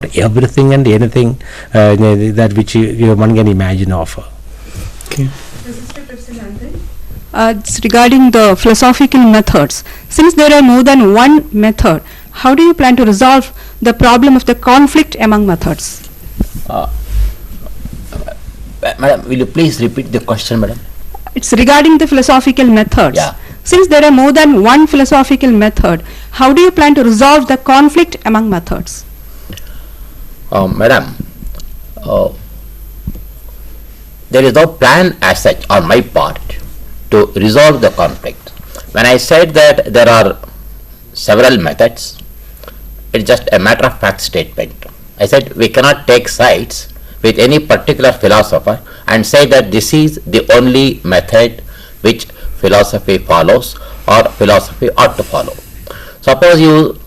everything and anything that which one can imagine of. Okay. It's regarding the philosophical methods. Since there are more than one method, how do you plan to resolve the problem of the conflict among methods? Madam, will you please repeat the question, madam? It's regarding the philosophical methods. Yeah. Since there are more than one philosophical method, how do you plan to resolve the conflict among methods? Madam, there is no plan as such on my part to resolve the conflict. When I said that there are several methods, it's just a matter of fact statement. I said we cannot take sides with any particular philosopher and say that this is the only method which philosophy follows or philosophy ought to follow. Suppose you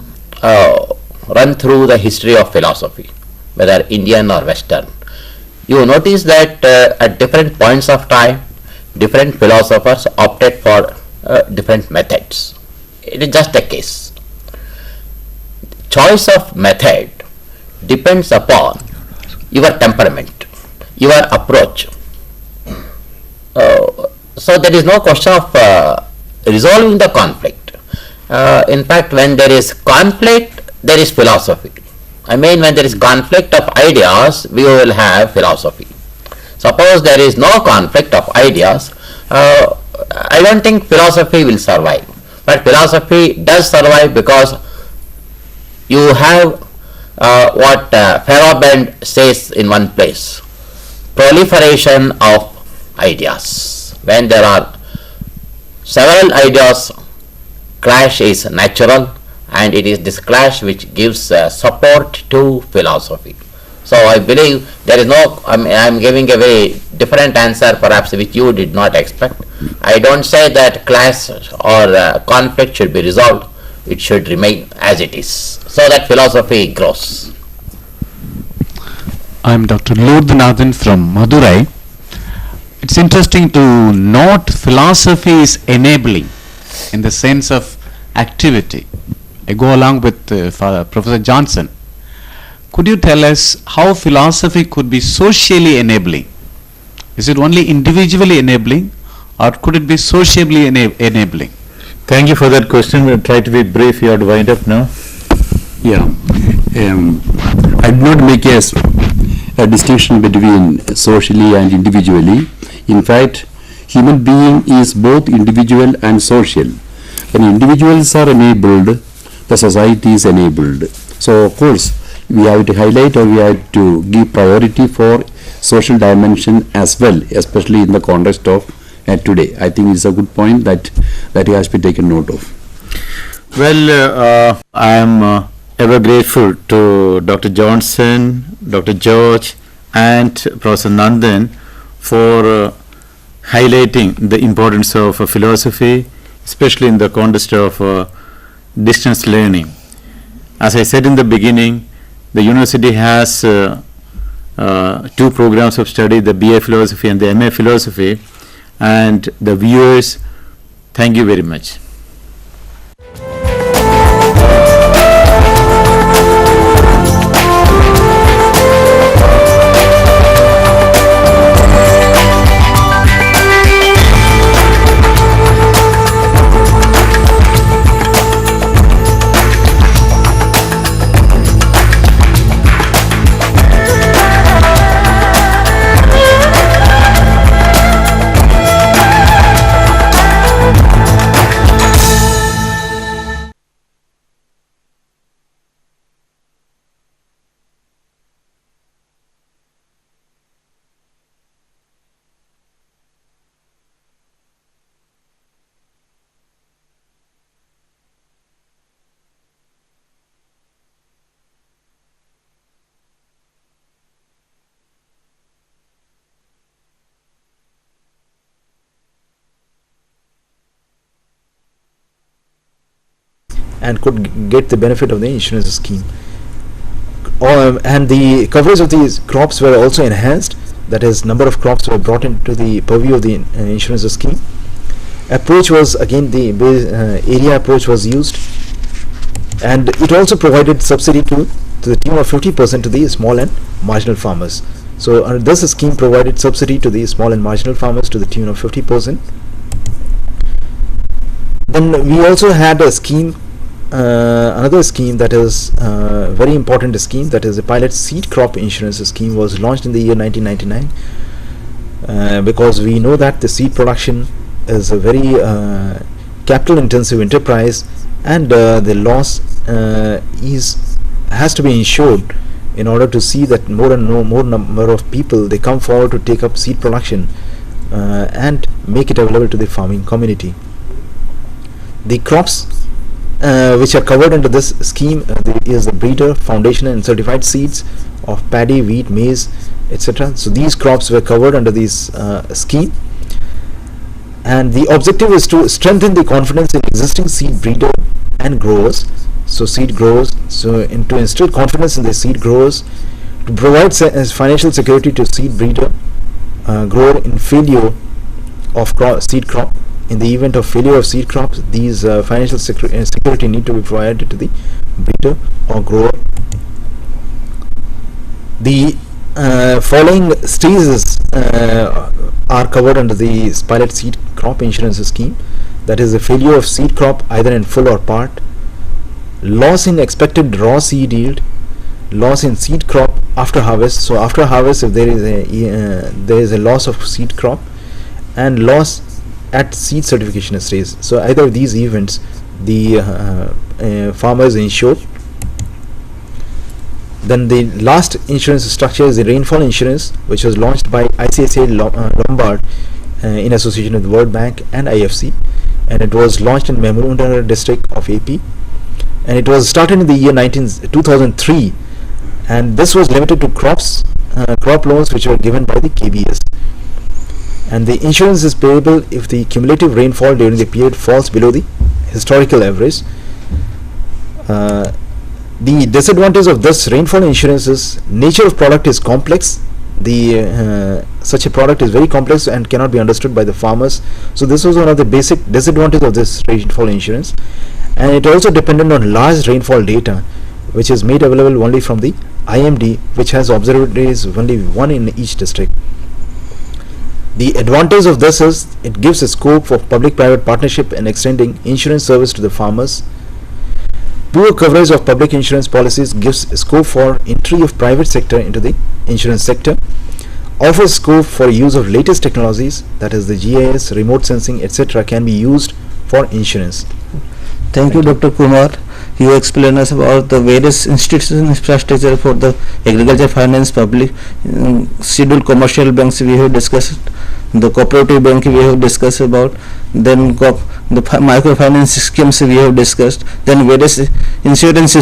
run through the history of philosophy, whether Indian or Western, you notice that at different points of time, different philosophers opted for different methods. It is just a case. Choice of method depends upon your temperament, your approach. So there is no question of resolving the conflict. In fact, when there is conflict, there is philosophy. I mean, when there is conflict of ideas, we will have philosophy. Suppose there is no conflict of ideas, I don't think philosophy will survive. But philosophy does survive because you have what Feyerabend says in one place, proliferation of ideas. When there are several ideas, clash is natural, and it is this clash which gives support to philosophy. So I believe there is no, I am giving a very different answer perhaps which you did not expect. I don't say that clash or conflict should be resolved. It should remain as it is, so that philosophy grows. I am Dr. Lourdenathan from Madurai. It's interesting to note philosophy is enabling in the sense of activity. I go along with Professor Johnson. Could you tell us how philosophy could be socially enabling? Is it only individually enabling, or could it be socially enabling? Thank you for that question. We'll try to be brief. You have to wind up now. Yeah, I did not make a distinction between socially and individually. In fact, human being is both individual and social. When individuals are enabled, the society is enabled. So, of course, we have to highlight or we have to give priority for social dimension as well, especially in the context of today. I think it's a good point that has to be taken note of. Well, I am ever grateful to Dr. Johnson, Dr. George, and Professor Nandan for highlighting the importance of philosophy, especially in the context of distance learning. As I said in the beginning, the university has two programs of study, the BA Philosophy and the MA Philosophy, and the viewers, thank you very much. And could get the benefit of the insurance scheme. And the coverage of these crops were also enhanced. That is, number of crops were brought into the purview of the insurance scheme. Approach was again the area approach was used, and it also provided subsidy to to the tune of 50% to the small and marginal farmers. So this scheme provided subsidy to the small and marginal farmers to the tune of 50%. Then we also had a scheme, another scheme that is very important scheme, that is the pilot seed crop insurance scheme, was launched in the year 1999, because we know that the seed production is a very capital intensive enterprise, and the loss has to be insured in order to see that more number of people they come forward to take up seed production and make it available to the farming community. The crops which are covered under this scheme is the breeder, foundation and certified seeds of paddy, wheat, maize, etc. So these crops were covered under this scheme, and the objective is to strengthen the confidence in existing seed breeder and growers. So seed growers, to instill confidence in the seed growers, to provide financial security to seed breeder, grower in failure of seed crop. In the event of failure of seed crops, these financial security need to be provided to the breeder or grower. The following stages are covered under the pilot seed crop insurance scheme. That is the failure of seed crop either in full or part, loss in expected raw seed yield, loss in seed crop after harvest. So after harvest, if there is a loss of seed crop, and loss at seed certification stage. So either of these events, the farmer is insured. Then the last insurance structure is the rainfall insurance, which was launched by ICICI Lombard in association with World Bank and IFC, and it was launched in Memorandar district of AP, and it was started in the year 2003, and this was limited to crop loans which were given by the KBS. And the insurance is payable if the cumulative rainfall during the period falls below the historical average. The disadvantage of this rainfall insurance is nature of product is complex. Such a product is very complex and cannot be understood by the farmers. So this was one of the basic disadvantages of this rainfall insurance, and it also depended on large rainfall data, which is made available only from the IMD, which has observatories only one in each district. The advantage of this is it gives a scope for public-private partnership in extending insurance service to the farmers. Poor coverage of public insurance policies gives scope for entry of private sector into the insurance sector, offers scope for use of latest technologies, that is the GIS, remote sensing, etc. can be used for insurance. Thank you, Dr. Kumar. You explain us about the various institutional infrastructure for the agriculture finance, public, scheduled commercial banks we have discussed, the cooperative bank we have discussed about, then the microfinance schemes we have discussed, then various insurance